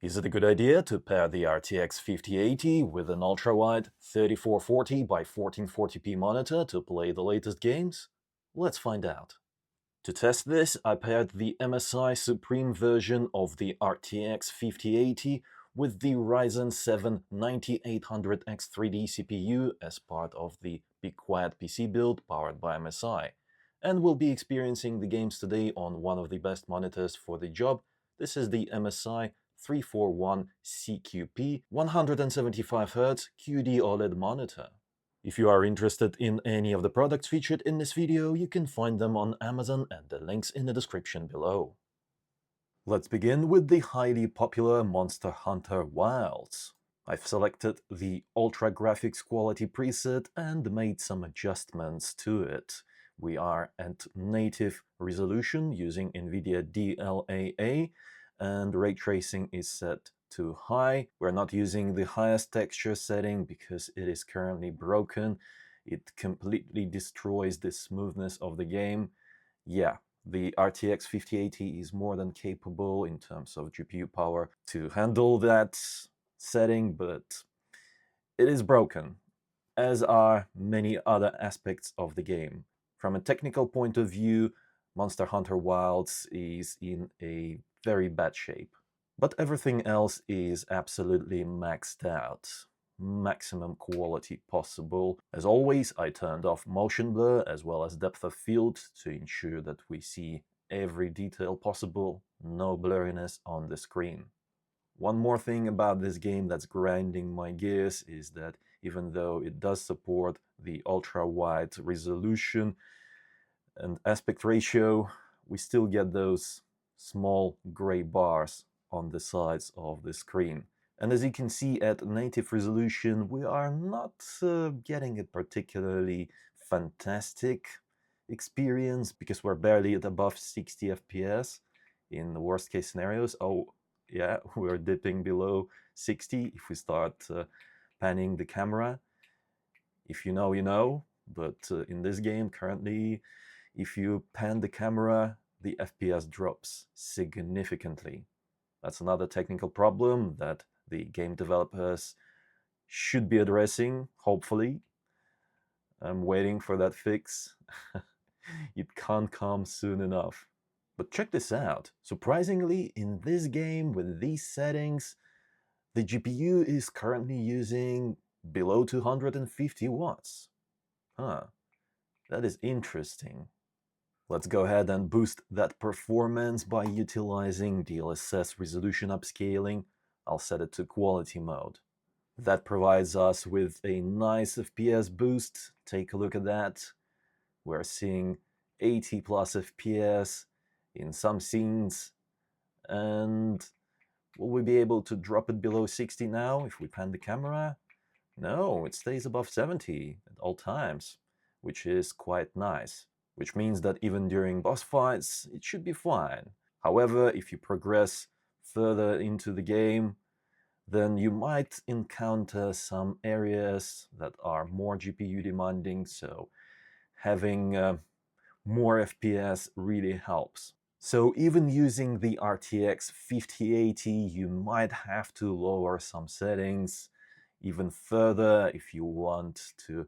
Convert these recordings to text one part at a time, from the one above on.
Is it a good idea to pair the RTX 5080 with an ultrawide 3440 by 1440p monitor to play the latest games? Let's find out. To test this, I paired the MSI Supreme version of the RTX 5080 with the Ryzen 7 9800X3D CPU as part of the Big Quad PC build powered by MSI. And we'll be experiencing the games today on one of the best monitors for the job. This is the MSI 341CQP 175Hz QD OLED monitor. If you are interested in any of the products featured in this video, you can find them on Amazon and the links in the description below. Let's begin with the highly popular Monster Hunter Wilds. I've selected the Ultra Graphics Quality preset and made some adjustments to it. We are at native resolution using NVIDIA DLAA, and ray tracing is set to high. We're not using the highest texture setting because it is currently broken. It completely destroys the smoothness of the game. Yeah, the RTX 5080 is more than capable in terms of GPU power to handle that setting, but it is broken, as are many other aspects of the game. From a technical point of view, Monster Hunter Wilds is in a very bad shape. But everything else is absolutely maxed out. Maximum quality possible. As always, I turned off motion blur as well as depth of field to ensure that we see every detail possible, no blurriness on the screen. One more thing about this game that's grinding my gears is that even though it does support the ultra-wide resolution and aspect ratio, we still get those small gray bars on the sides of the screen. And as you can see at native resolution, we are not getting a particularly fantastic experience because we're barely at above 60 FPS in the worst case scenarios. Oh yeah, we're dipping below 60 if we start panning the camera. If you know, you know, but in this game currently, if you pan the camera, the FPS drops significantly. That's another technical problem that the game developers should be addressing, hopefully. I'm waiting for that fix. It can't come soon enough. But check this out. Surprisingly, in this game with these settings, the GPU is currently using below 250 watts. Huh, that is interesting. Let's go ahead and boost that performance by utilizing DLSS resolution upscaling. I'll set it to quality mode. That provides us with a nice FPS boost. Take a look at that. We're seeing 80 plus FPS in some scenes. And will we be able to drop it below 60 now if we pan the camera? No, it stays above 70 at all times, which is quite nice. Which means that even during boss fights, it should be fine. However, if you progress further into the game, then you might encounter some areas that are more GPU demanding, so having more FPS really helps. So even using the RTX 5080, you might have to lower some settings even further if you want to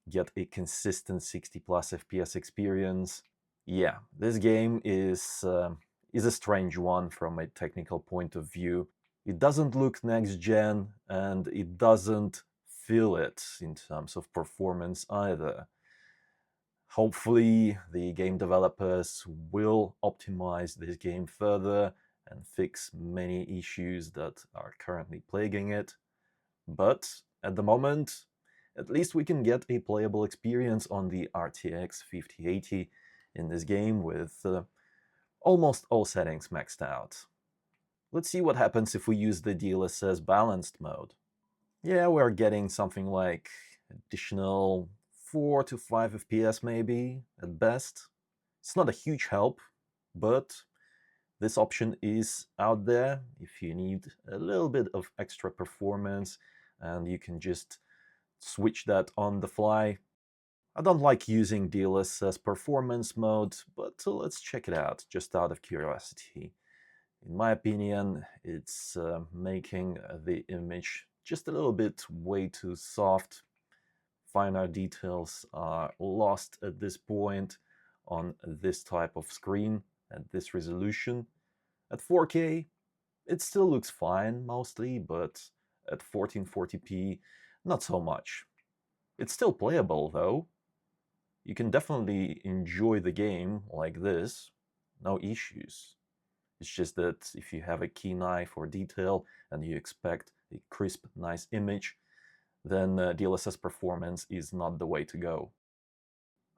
get a consistent 60 plus FPS experience. Yeah, this game is a strange one from a technical point of view. It doesn't look next gen and it doesn't feel it in terms of performance either. Hopefully the game developers will optimize this game further and fix many issues that are currently plaguing it. But at the moment, at least we can get a playable experience on the RTX 5080 in this game with almost all settings maxed out. Let's see what happens if we use the DLSS Balanced mode. Yeah, we're getting something like additional 4 to 5 FPS maybe, at best. It's not a huge help, but this option is out there if you need a little bit of extra performance, and you can just switch that on the fly. I don't like using DLSS Performance mode, but let's check it out, just out of curiosity. In my opinion, it's making the image just a little bit way too soft. Finer details are lost at this point on this type of screen at this resolution. At 4K, it still looks fine mostly, but at 1440p, not so much. It's still playable though. You can definitely enjoy the game like this, no issues. It's just that if you have a keen eye for detail and you expect a crisp, nice image, then DLSS Performance is not the way to go.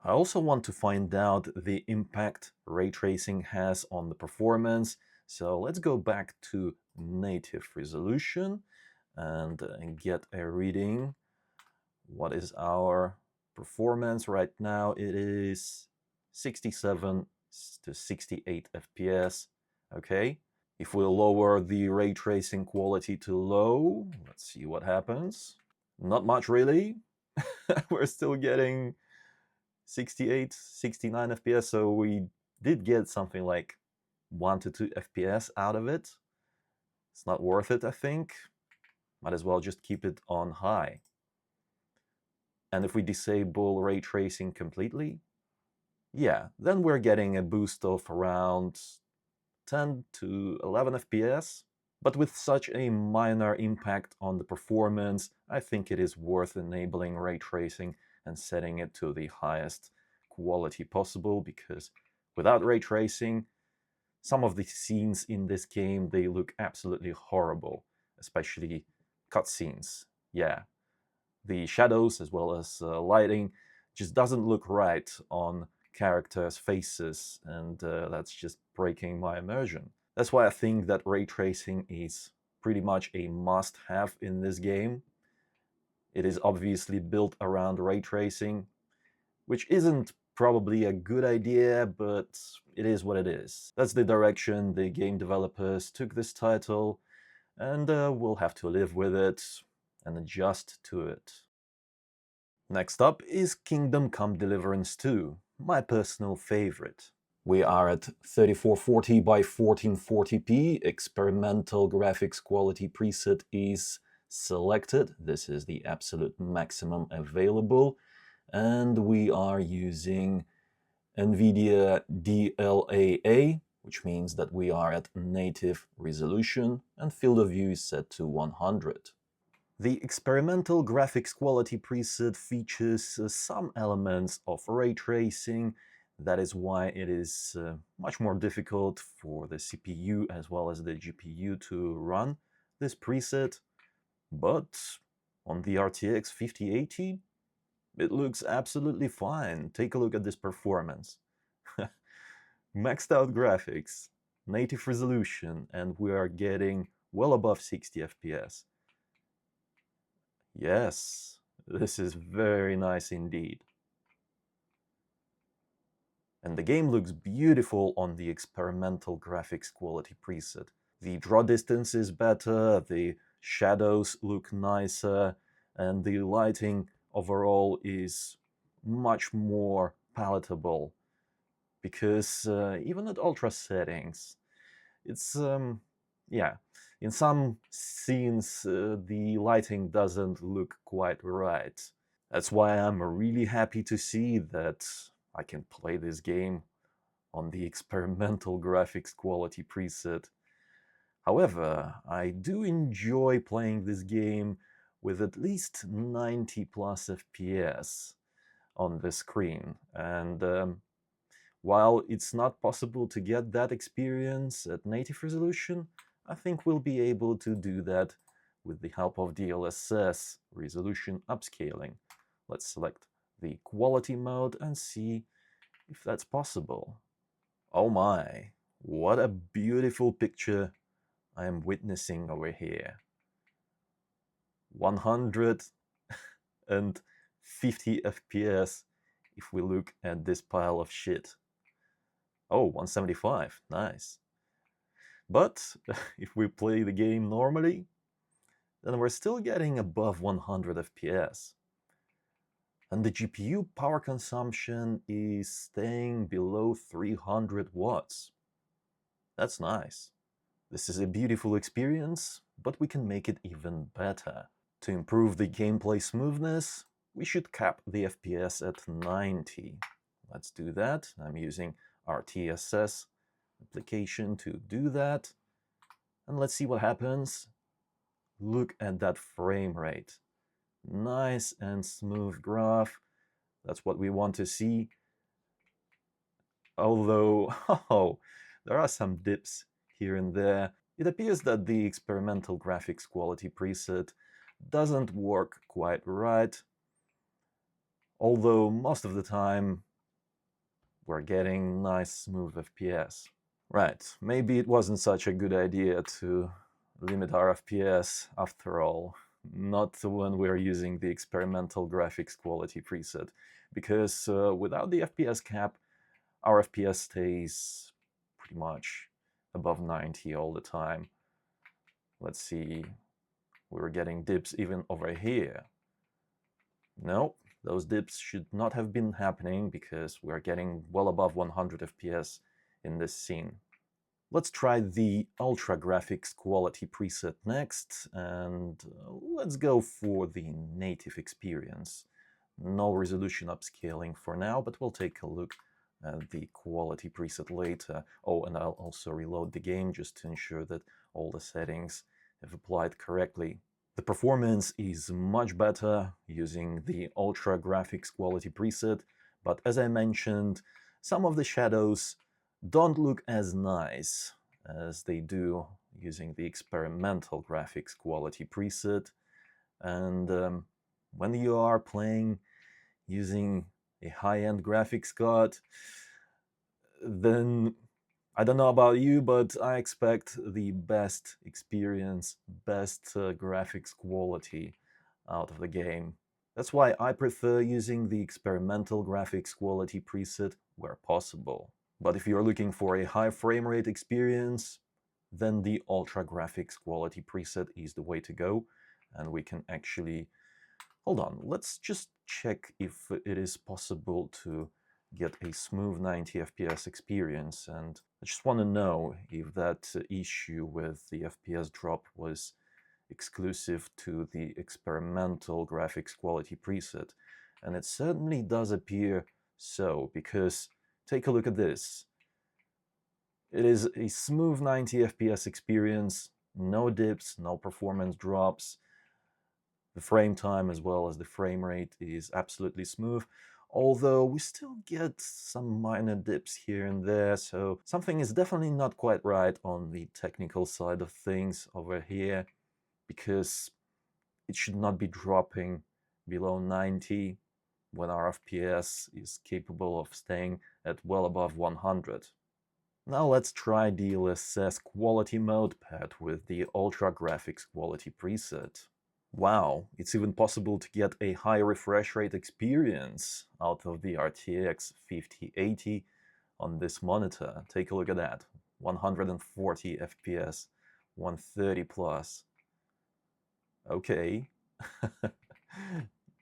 I also want to find out the impact ray tracing has on the performance, so let's go back to native resolution and get a reading. What is our performance right now? It is 67 to 68 FPS. Okay, if we lower the ray tracing quality to low, let's see what happens. Not much really. We're still getting 68, 69 FPS, so we did get something like 1 to 2 FPS out of it. It's not worth it, I think. Might as well just keep it on high. And if we disable ray tracing completely, yeah, then we're getting a boost of around 10 to 11 FPS. But with such a minor impact on the performance, I think it is worth enabling ray tracing and setting it to the highest quality possible, because without ray tracing, some of the scenes in this game, they look absolutely horrible, especially cutscenes. Yeah, the shadows as well as lighting just doesn't look right on characters' faces, and that's just breaking my immersion. That's why I think that ray tracing is pretty much a must-have in this game. It is obviously built around ray tracing, which isn't probably a good idea, but it is what it is. That's the direction the game developers took this title, and we'll have to live with it and adjust to it. Next up is Kingdom Come Deliverance 2, my personal favorite. We are at 3440 by 1440p. Experimental graphics quality preset is selected. This is the absolute maximum available. And we are using NVIDIA DLAA, which means that we are at native resolution, and field of view is set to 100. The experimental graphics quality preset features some elements of ray tracing. That is why it is much more difficult for the CPU as well as the GPU to run this preset. But on the RTX 5080, it looks absolutely fine. Take a look at this performance. Maxed out graphics, native resolution, and we are getting well above 60 FPS. Yes, this is very nice indeed. And the game looks beautiful on the experimental graphics quality preset. The draw distance is better, the shadows look nicer, and the lighting overall is much more palatable. Because even at ultra settings, it's, yeah, in some scenes the lighting doesn't look quite right. That's why I'm really happy to see that I can play this game on the experimental graphics quality preset. However, I do enjoy playing this game with at least 90 plus FPS on the screen, and while it's not possible to get that experience at native resolution, I think we'll be able to do that with the help of DLSS resolution upscaling. Let's select the quality mode and see if that's possible. Oh my, what a beautiful picture I am witnessing over here. 150 FPS if we look at this pile of shit. Oh, 175, nice. But if we play the game normally, then we're still getting above 100 FPS. And the GPU power consumption is staying below 300 watts. That's nice. This is a beautiful experience, but we can make it even better. To improve the gameplay smoothness, we should cap the FPS at 90. Let's do that. I'm using RTSS application to do that. And let's see what happens. Look at that frame rate. Nice and smooth graph. That's what we want to see. Although, there are some dips here and there. It appears that the experimental graphics quality preset doesn't work quite right. Although most of the time we're getting nice smooth FPS. Right, maybe it wasn't such a good idea to limit our FPS after all. Not when we're using the experimental graphics quality preset, because without the FPS cap, our FPS stays pretty much above 90 all the time. Let's see, we're getting dips even over here. No, those dips should not have been happening because we're getting well above 100 FPS in this scene. Let's try the Ultra Graphics Quality preset next, and let's go for the native experience. No resolution upscaling for now, but we'll take a look at the quality preset later. Oh, and I'll also reload the game just to ensure that all the settings have applied correctly. The performance is much better using the Ultra Graphics Quality preset, but as I mentioned, some of the shadows don't look as nice as they do using the experimental graphics quality preset. And when you are playing using a high-end graphics card, then I don't know about you, but I expect the best experience, best graphics quality out of the game. That's why I prefer using the experimental graphics quality preset where possible. But if you're looking for a high frame rate experience, then the Ultra Graphics Quality preset is the way to go. And we can actually... Hold on, let's just check if it is possible to get a smooth 90 FPS experience. And I just want to know if that issue with the FPS drop was exclusive to the experimental graphics quality preset. And it certainly does appear so, because take a look at this. It is a smooth 90 FPS experience, no dips, no performance drops. The frame time as well as the frame rate is absolutely smooth, although we still get some minor dips here and there, so something is definitely not quite right on the technical side of things over here, because it should not be dropping below 90 when our FPS is capable of staying at well above 100. Now let's try DLSS Quality Mode pad with the Ultra Graphics Quality preset. Wow, it's even possible to get a high refresh rate experience out of the RTX 5080 on this monitor. Take a look at that. 140 FPS, 130 plus. Okay.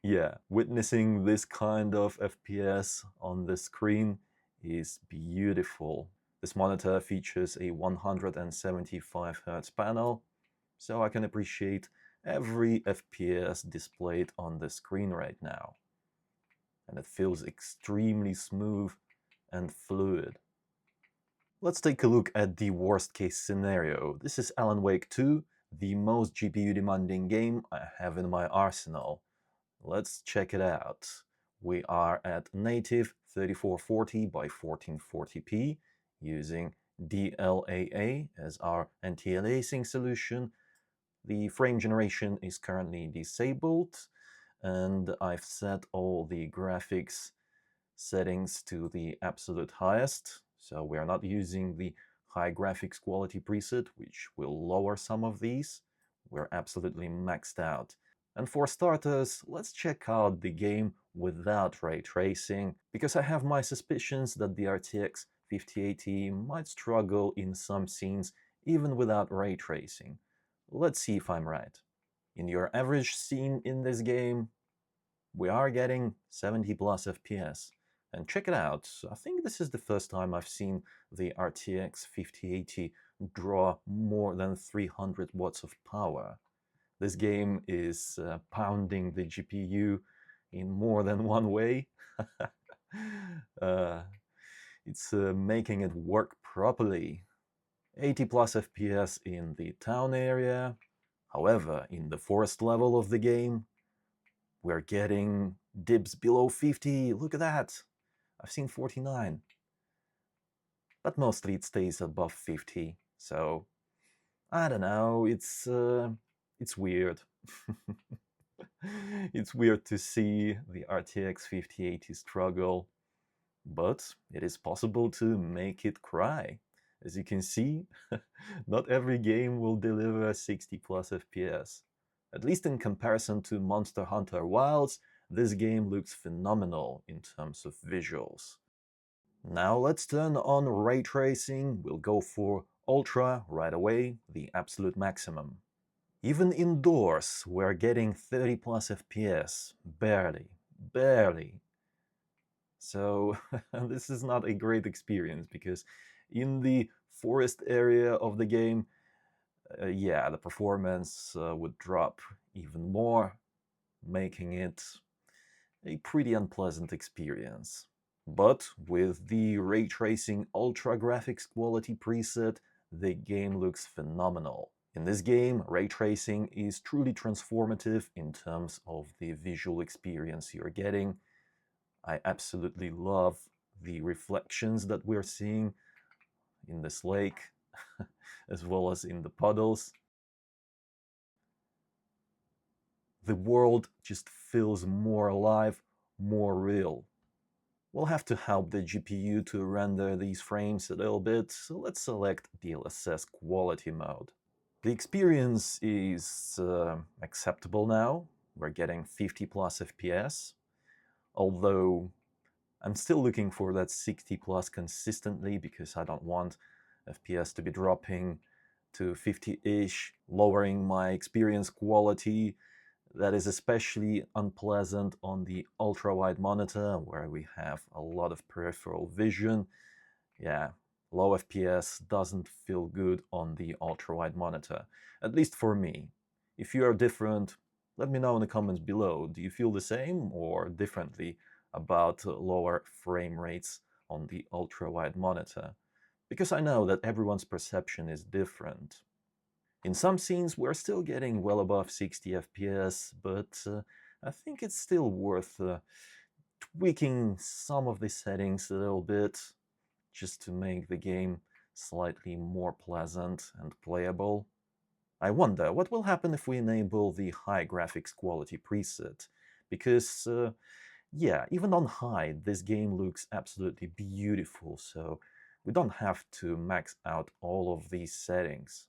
Yeah, witnessing this kind of FPS on the screen is beautiful. This monitor features a 175 Hz panel, so I can appreciate every FPS displayed on the screen right now. And it feels extremely smooth and fluid. Let's take a look at the worst case scenario. This is Alan Wake 2, the most GPU demanding game I have in my arsenal. Let's check it out. We are at native 3440 by 1440p using DLAA as our anti-aliasing solution. The frame generation is currently disabled, and I've set all the graphics settings to the absolute highest, so we are not using the high graphics quality preset, which will lower some of these. We're absolutely maxed out. And for starters, let's check out the game without ray tracing, because I have my suspicions that the RTX 5080 might struggle in some scenes even without ray tracing. Let's see if I'm right. In your average scene in this game, we are getting 70 plus FPS. And check it out, I think this is the first time I've seen the RTX 5080 draw more than 300 watts of power. This game is pounding the GPU in more than one way. It's making it work properly. 80 plus FPS in the town area. However, in the forest level of the game, we're getting dips below 50. Look at that. I've seen 49. But mostly it stays above 50. So, I don't know, it's weird. It's weird to see the RTX 5080 struggle, but it is possible to make it cry. As you can see, not every game will deliver 60 plus FPS. At least in comparison to Monster Hunter Wilds, this game looks phenomenal in terms of visuals. Now let's turn on ray tracing. We'll go for Ultra right away, the absolute maximum. Even indoors, we're getting 30 plus FPS. Barely. So this is not a great experience because in the forest area of the game, yeah, the performance would drop even more, making it a pretty unpleasant experience. But with the Ray Tracing Ultra Graphics Quality preset, the game looks phenomenal. In this game, ray tracing is truly transformative in terms of the visual experience you're getting. I absolutely love the reflections that we're seeing in this lake, as well as in the puddles. The world just feels more alive, more real. We'll have to help the GPU to render these frames a little bit, so let's select DLSS Quality mode. The experience is acceptable now. We're getting 50 plus FPS, although I'm still looking for that 60 plus consistently because I don't want FPS to be dropping to 50-ish, lowering my experience quality. That is especially unpleasant on the ultra-wide monitor where we have a lot of peripheral vision. Yeah, low FPS doesn't feel good on the ultra-wide monitor, at least for me. If you are different, let me know in the comments below. Do you feel the same or differently about lower frame rates on the ultra-wide monitor? Because I know that everyone's perception is different. In some scenes, we're still getting well above 60 FPS, but I think it's still worth tweaking some of the settings a little bit just to make the game slightly more pleasant and playable. I wonder what will happen if we enable the high graphics quality preset, because yeah, even on high, this game looks absolutely beautiful, so we don't have to max out all of these settings.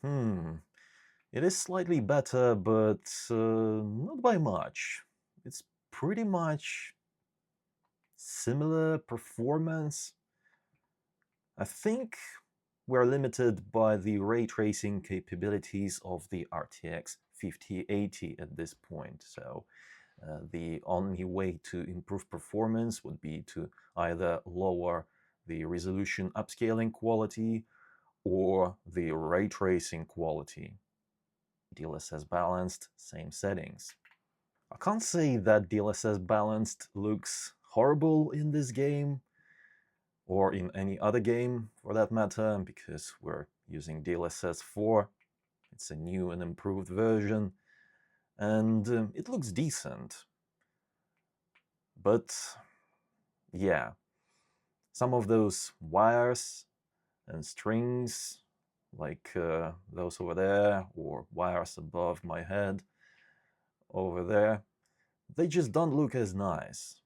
It is slightly better, but not by much. It's pretty much similar performance. I think we're limited by the ray tracing capabilities of the RTX 5080 at this point, so the only way to improve performance would be to either lower the resolution upscaling quality or the ray tracing quality. DLSS Balanced, same settings. I can't say that DLSS Balanced looks horrible in this game, or in any other game for that matter, because we're using DLSS 4. It's a new and improved version, and it looks decent. But yeah, some of those wires and strings, like those over there, or wires above my head over there, they just don't look as nice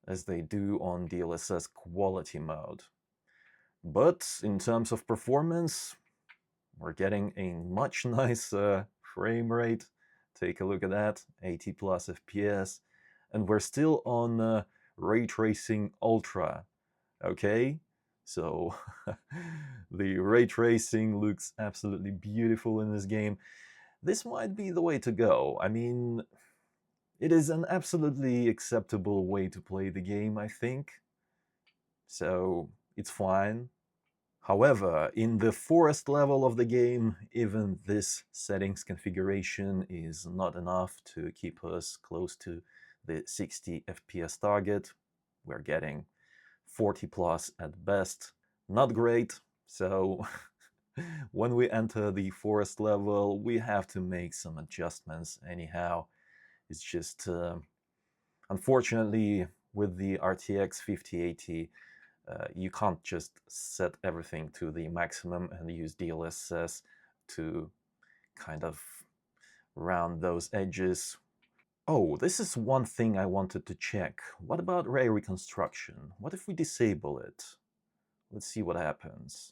as they do on DLSS Quality mode. But in terms of performance, we're getting a much nicer frame rate. Take a look at that, 80 plus FPS. And we're still on Ray Tracing Ultra, okay? So the ray tracing looks absolutely beautiful in this game. This might be the way to go. I mean, it is an absolutely acceptable way to play the game, I think. So it's fine. However, in the forest level of the game, even this settings configuration is not enough to keep us close to the 60 FPS target. We're getting 40 plus at best. Not great, so when we enter the forest level, we have to make some adjustments anyhow. It's just, unfortunately, with the RTX 5080, you can't just set everything to the maximum and use DLSS to kind of round those edges. Oh, this is one thing I wanted to check. What about Ray Reconstruction? What if we disable it? Let's see what happens.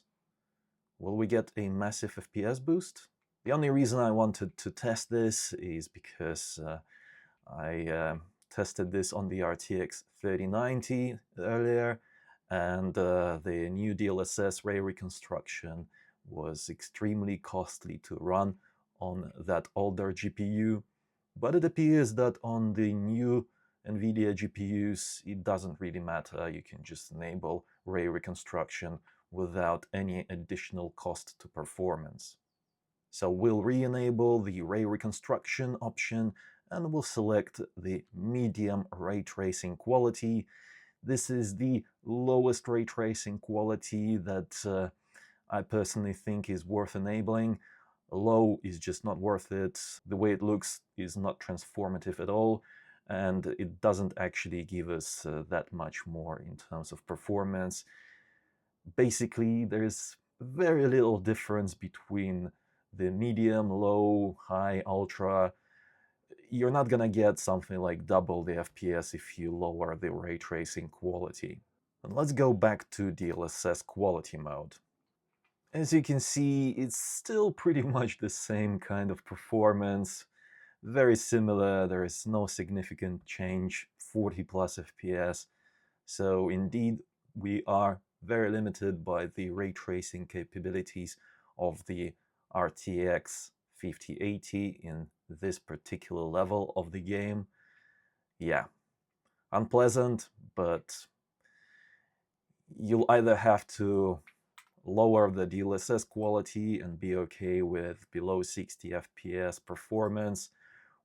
Will we get a massive FPS boost? The only reason I wanted to test this is because I tested this on the RTX 3090 earlier, and the new DLSS Ray Reconstruction was extremely costly to run on that older GPU. But it appears that on the new NVIDIA GPUs, it doesn't really matter. You can just enable Ray Reconstruction without any additional cost to performance. So we'll re-enable the Ray Reconstruction option and we'll select the medium ray tracing quality. This is the lowest ray tracing quality that I personally think is worth enabling. Low is just not worth it. The way it looks is not transformative at all, and it doesn't actually give us that much more in terms of performance. Basically, there's very little difference between the medium, low, high, ultra. You're not gonna get something like double the FPS if you lower the ray tracing quality. And let's go back to DLSS quality mode. As you can see, it's still pretty much the same kind of performance. Very similar, there is no significant change, 40 plus FPS. So indeed, we are very limited by the ray tracing capabilities of the RTX 5080 in this particular level of the game. Yeah, unpleasant, but you'll either have to lower the DLSS quality and be okay with below 60 FPS performance,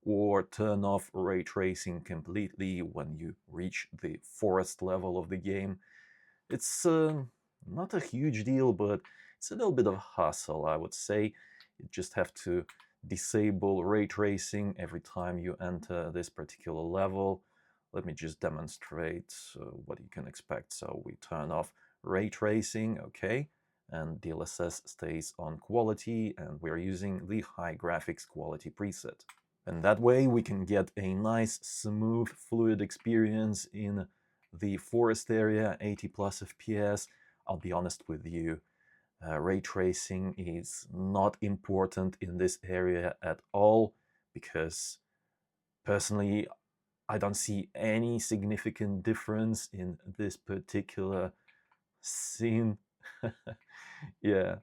or turn off ray tracing completely when you reach the forest level of the game. It's not a huge deal, but it's a little bit of a hassle, I would say. You just have to disable ray tracing every time you enter this particular level. Let me just demonstrate what you can expect. So we turn off ray tracing, okay, and DLSS stays on quality, and we're using the high graphics quality preset. And that way we can get a nice, smooth, fluid experience in the forest area, 80 plus FPS. I'll be honest with you, ray tracing is not important in this area at all, because personally I don't see any significant difference in this particular scene. Yeah,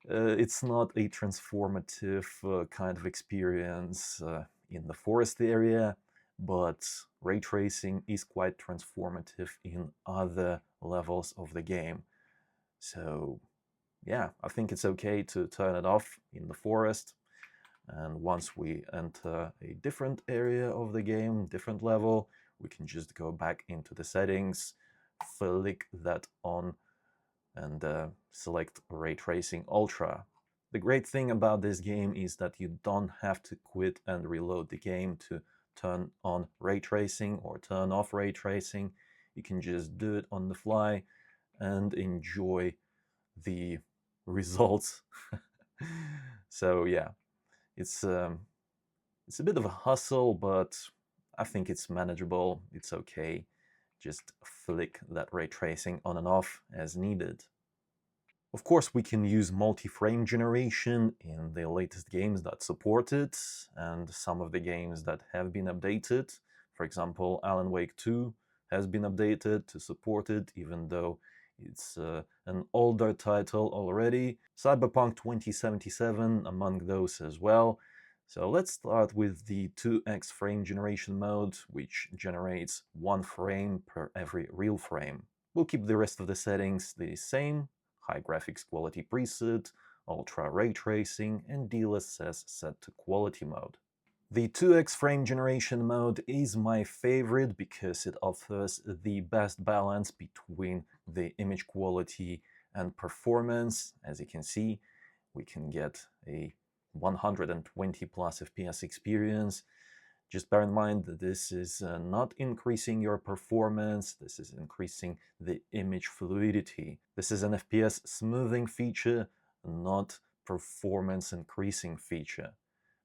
it's not a transformative kind of experience in the forest area, but ray tracing is quite transformative in other levels of the game. So yeah, I think it's okay to turn it off in the forest. And once we enter a different area of the game, different level, we can just go back into the settings, flick that on, and select Ray Tracing Ultra. The great thing about this game is that you don't have to quit and reload the game to turn on ray tracing or turn off ray tracing. You can just do it on the fly and enjoy the results. So yeah, it's a bit of a hustle, but I think it's manageable. It's okay. Just flick that ray tracing on and off as needed. Of course, we can use multi-frame generation in the latest games that support it, and some of the games that have been updated. For example, Alan Wake 2 has been updated to support it, even though it's an older title already. Cyberpunk 2077 among those as well. So let's start with the 2x frame generation mode, which generates 1 frame per every real frame. We'll keep the rest of the settings the same: high graphics quality preset, ultra ray tracing, and DLSS set to quality mode. The 2x frame generation mode is my favorite because it offers the best balance between the image quality and performance. As you can see, we can get a 120 plus FPS experience. Just bear in mind that this is not increasing your performance, this is increasing the image fluidity. This is an FPS smoothing feature, not performance increasing feature.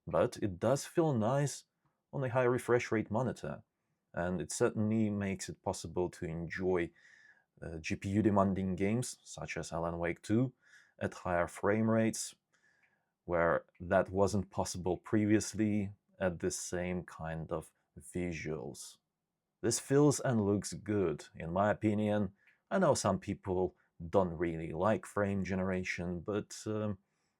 But it does feel nice on a high refresh rate monitor, and it certainly makes it possible to enjoy GPU demanding games such as Alan Wake 2 at higher frame rates, where that wasn't possible previously at the same kind of visuals. This feels and looks good, in my opinion. I know some people don't really like frame generation, but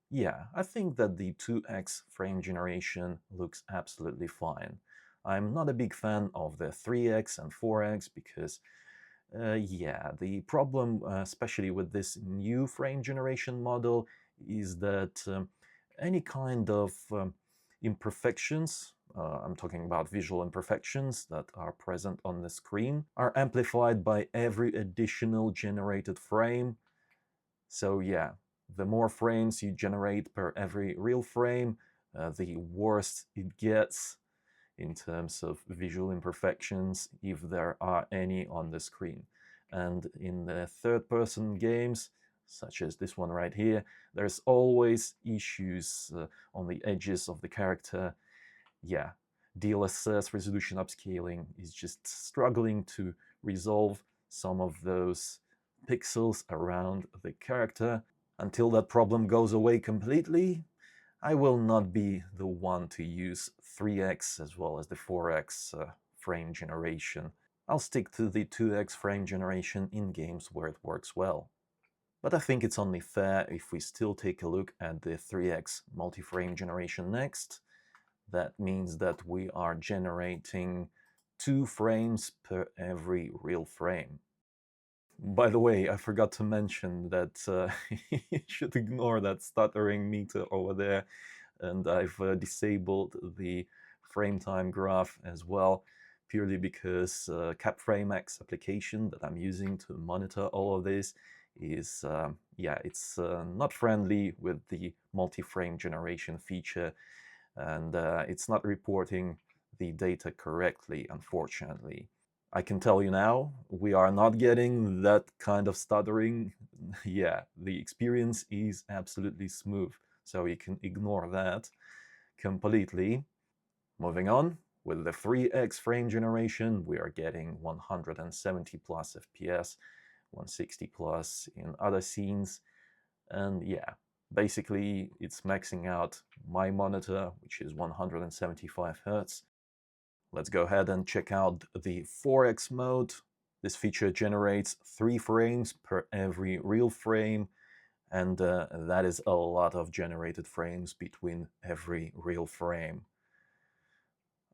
yeah, I think that the 2x frame generation looks absolutely fine. I'm not a big fan of the 3x and 4x because, yeah, the problem, especially with this new frame generation model, is that any kind of imperfections, I'm talking about visual imperfections that are present on the screen, are amplified by every additional generated frame. So yeah, the more frames you generate per every real frame, the worse it gets in terms of visual imperfections, if there are any on the screen. And in the third-person games, such as this one right here, there's always issues on the edges of the character. Yeah, DLSS resolution upscaling is just struggling to resolve some of those pixels around the character. Until that problem goes away completely, I will not be the one to use 3x as well as the 4x frame generation. I'll stick to the 2x frame generation in games where it works well. But I think it's only fair if we still take a look at the 3x multi-frame generation next. That means that we are generating 2 frames per every real frame. By the way, I forgot to mention that you should ignore that stuttering meter over there, and I've disabled the frame time graph as well, purely because CapFrameX application that I'm using to monitor all of this is, yeah, it's not friendly with the multi-frame generation feature, and it's not reporting the data correctly, unfortunately. I can tell you now, we are not getting that kind of stuttering. Yeah, the experience is absolutely smooth, so you can ignore that completely. Moving on, with the 3x frame generation, we are getting 170 plus FPS, 160 plus in other scenes, and yeah, basically it's maxing out my monitor, which is 175 Hz. Let's go ahead and check out the 4x mode. This feature generates 3 frames per every real frame, and that is a lot of generated frames between every real frame.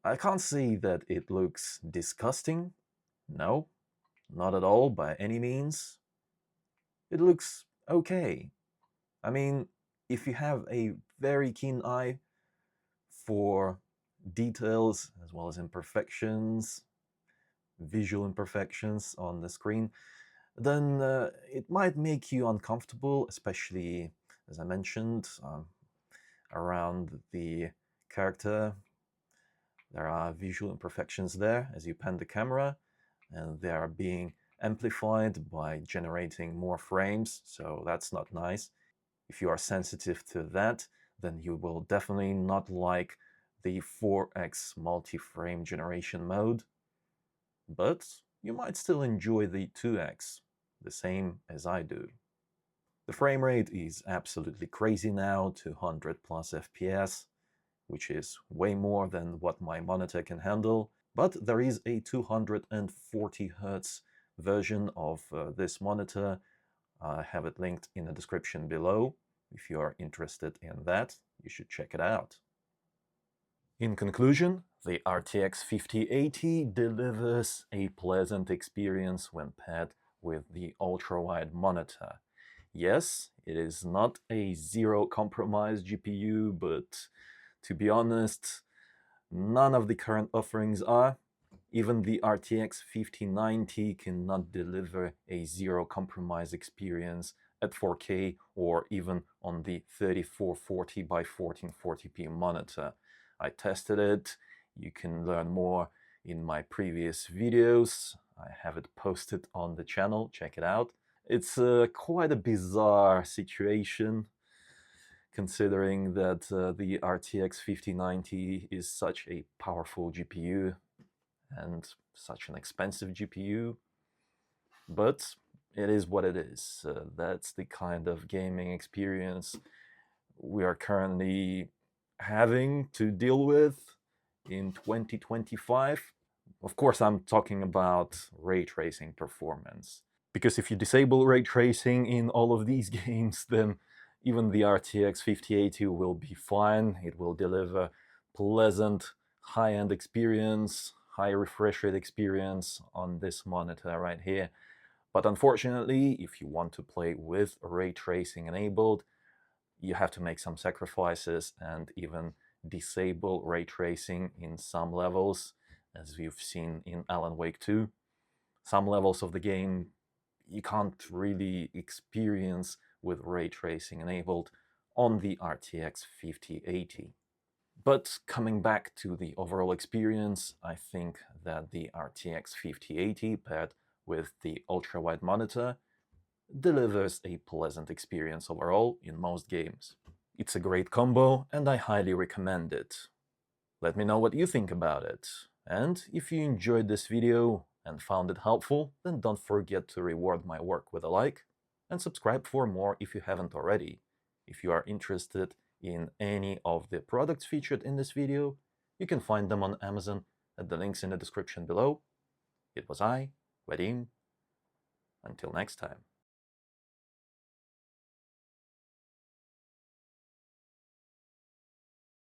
I can't say that it looks disgusting. No, not at all by any means. It looks okay. I mean, if you have a very keen eye for details as well as imperfections, visual imperfections on the screen, then it might make you uncomfortable, especially, as I mentioned, around the character. There are visual imperfections there as you pan the camera, and they are being amplified by generating more frames, so that's not nice. If you are sensitive to that, then you will definitely not like the 4x multi-frame generation mode, but you might still enjoy the 2x, the same as I do. The frame rate is absolutely crazy now, 200 plus FPS, which is way more than what my monitor can handle, but there is a 240 Hz version of this monitor. I have it linked in the description below. If you are interested in that, you should check it out. In conclusion, the RTX 5080 delivers a pleasant experience when paired with the ultrawide monitor. Yes, it is not a zero compromise GPU, but to be honest, none of the current offerings are. Even the RTX 5090 cannot deliver a zero compromise experience at 4K or even on the 3440 by 1440p monitor. I tested it. You can learn more in my previous videos. I have it posted on the channel. Check it out. It's quite a bizarre situation, considering that the RTX 5090 is such a powerful GPU and such an expensive GPU, but it is what it is. That's the kind of gaming experience we are currently having to deal with in 2025. Of course, I'm talking about ray tracing performance, because if you disable ray tracing in all of these games, then even the RTX 5080 will be fine. It will deliver pleasant high-end experience, high refresh rate experience on this monitor right here. But unfortunately, if you want to play with ray tracing enabled, you have to make some sacrifices and even disable ray tracing in some levels, as we've seen in Alan Wake 2. Some levels of the game you can't really experience with ray tracing enabled on the RTX 5080. But coming back to the overall experience, I think that the RTX 5080 paired with the ultrawide monitor delivers a pleasant experience overall in most games. It's a great combo and I highly recommend it. Let me know what you think about it. And if you enjoyed this video and found it helpful, then don't forget to reward my work with a like and subscribe for more if you haven't already. If you are interested in any of the products featured in this video, you can find them on Amazon at the links in the description below. It was I, Vadim. Until next time.